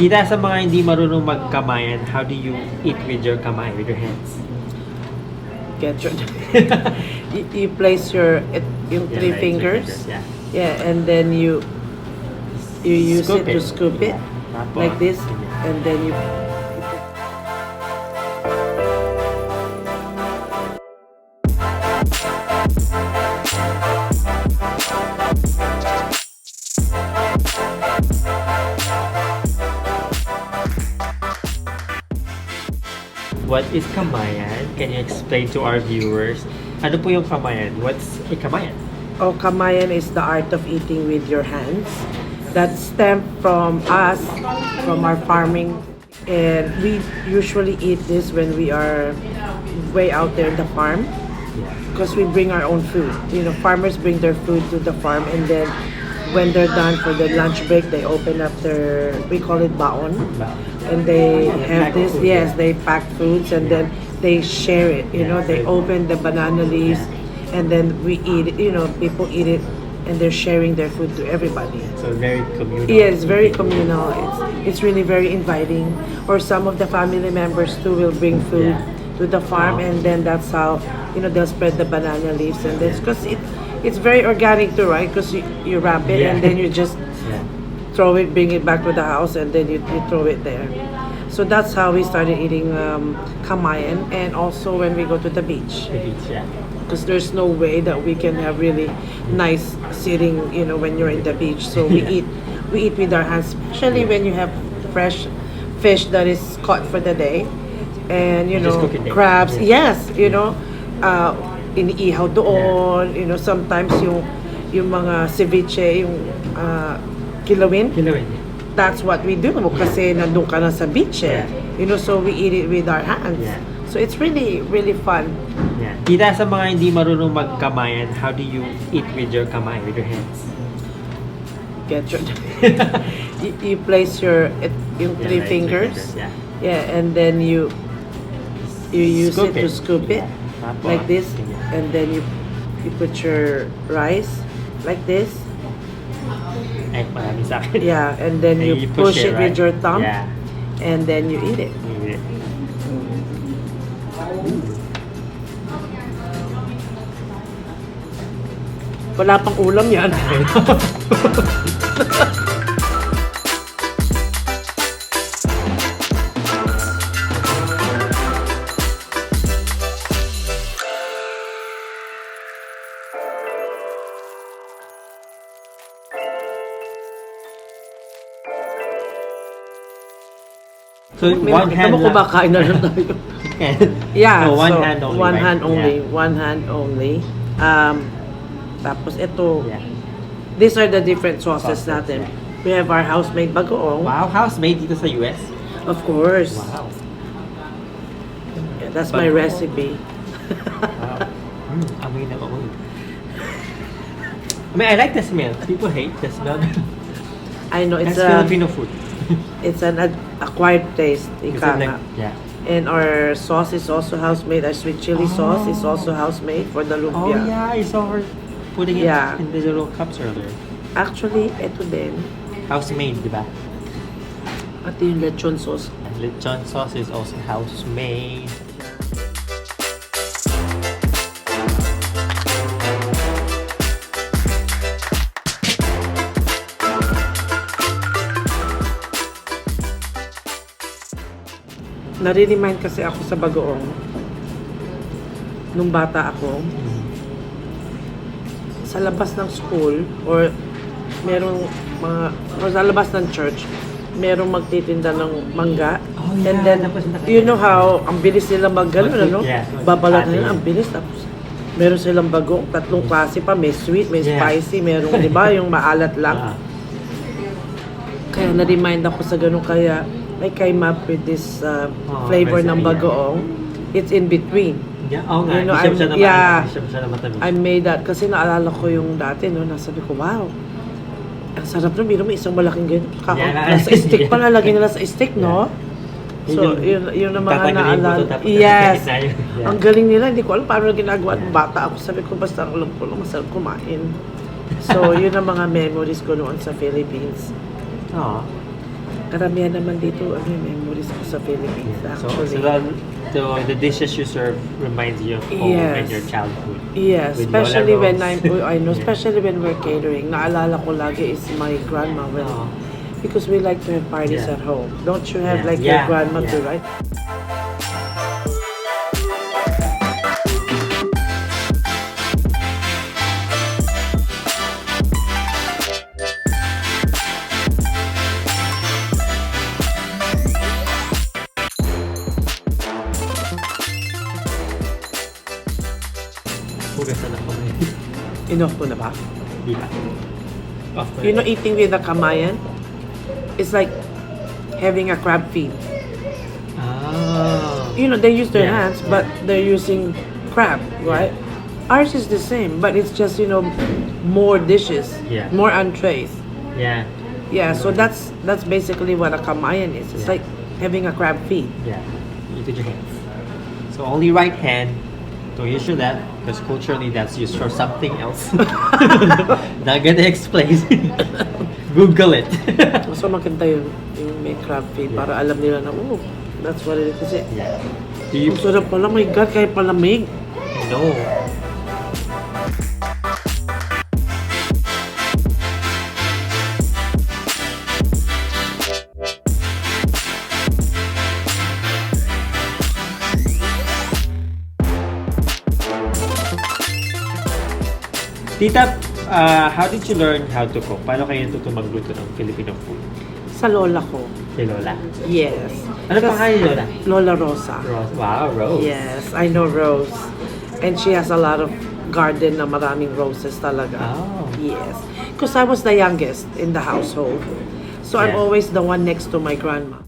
Tita, sa mga hindi marunong magkamayan, how do you eat with your kamay, with your hands? Get your you place yung Yeah, three right, fingers. yeah. Yeah, and then you use Scoop it to scoop it Tapos, like this, yeah. and then you. What is kamayan? Can you explain to our viewers? Ano po yung kamayan? What's a kamayan? Oh, Kamayan is the art of eating with your hands. That stemmed from us, from our farming. And we usually eat this when we are way out there in the farm. Because we bring our own food. You know, farmers bring their food to the farm, and then when they're done for the lunch break, they open up their, we call it baon. And they have this, yes, they pack foods, and then they share it. You know, they open the banana leaves, and then we eat it. You know, people eat it, and they're sharing their food to everybody. So very communal. Yes, very communal. It's really very inviting. Or some of the family members too will bring food to the farm, and then that's how, you know, they'll spread the banana leaves, and that's because it's very organic too, right? Because you wrap it, and then you just throw it, bring it back to the house, and then you throw it there. So that's how we started eating kamayan, and also when we go to the beach. Because there's no way that we can have really nice sitting, you know, when you're in the beach. So we eat with our hands, especially when you have fresh fish that is caught for the day, and you know, crabs. Yes, you know, iniihaw doon. You know, sometimes yung mga ceviche, yung kilawin. That's what we do kasi nandun ka na sa beach. You know, so we eat it with our hands. So it's really, really fun. Tita, sa mga hindi marunong magkamayan, how do you eat with your kamay, with your hands? Get your you place yung three fingers. Yeah, and then you use it to scoop it like this, and then you put your rice like this. Ay, marami sa akin. Yeah, and then you push it with your thumb, and then you eat it. Wala pang ulam yan. So one hand lang. Kumakain na lang tayo. Yeah, so one so hand only. One right? hand only. One hand only. Tapos ito, these are the different sauces natin. We have our house-made bagoong. Wow, house-made dito sa US? Of course. Wow. Yeah, that's my recipe. Wow. Amoy na amoy. I mean, I like the smell. People hate the smell. I know, it's Filipino food. It's an acquired taste. Ika nga. And our sauce is also house-made. Our sweet chili sauce is also house-made for the lumpia. Oh yeah, I saw her putting it in the little cups earlier. Actually, ito din. House-made, di ba? At yung lechon sauce. Lechon sauce is also house-made. Nare-remind kasi ako sa bagoong nung bata ako. Sa labas ng school or merong mga o sa labas ng church, merong magtitinda ng mangga. And then, you know how ang bilis nila mag-gano'n, ano? Babalat nila, ang bilis. Tapos, meron silang bagong, tatlong klase pa. May sweet, may spicy, merong, di ba, yung maalat lang. Kaya na-remind ako sa gano'n. Kaya, I came up with this flavor ng bagoong. It's in between. You know, I made that kasi naalala ko yung dati, no, nasabi ko, wow, ang sarap nun, biro mo isang malaking ganyan. Nasa stick pa, nalagay nila sa stick, no? So, yun ang mga naalala. Yes. Ang galing nila, hindi ko alam paano ginagawa ng bata ako. Sabi ko, basta alam ko lang, masarap kumain. So, yun ang mga memories ko noon sa Philippines. karamihan naman dito, ano yung memories ko sa Philippines, So, actually. the dishes you serve reminds you of home and your childhood. Yes, With especially Lola when Rose. I know, especially when we're catering. Naalala ko lagi is my grandma when, Oh. because we like to have parties Yeah. at home. Don't you have Yeah. like Yeah. your grandma Yeah. too, right? Hugasan ako ngayon. Enough ko na ba? Di ba? After. You know, eating with a Kamayan, it's like having a crab feed. Ah. You know, they use their Yeah. hands, but they're using crab, right? Ours is the same, but it's just, you know, more dishes, Yeah. more entrees. Yeah. Yeah, so that's basically what a Kamayan is. It's Yeah. like having a crab feed. Yeah. You did your hands. So only right hand. Don't use your left because culturally that's used for something else. Not gonna explain. Google it. So maganda yung may crab feed para alam nila na, oh, that's what it is. Kasi, Yeah. Do you ang sarap pala, my God, kahit palamig. know? Tita, how did you learn how to cook? Paano kayo natuto magluto ng Filipino food? Sa lola ko. Kay Lola? Yes. Ano pa kayo, Lola? Lola Rosa. Rose. Wow, Rose. Yes, I know Rose. And she has a lot of garden na maraming roses talaga. Oh. Yes. Because I was the youngest in the household. So I'm Yeah. always the one next to my grandma.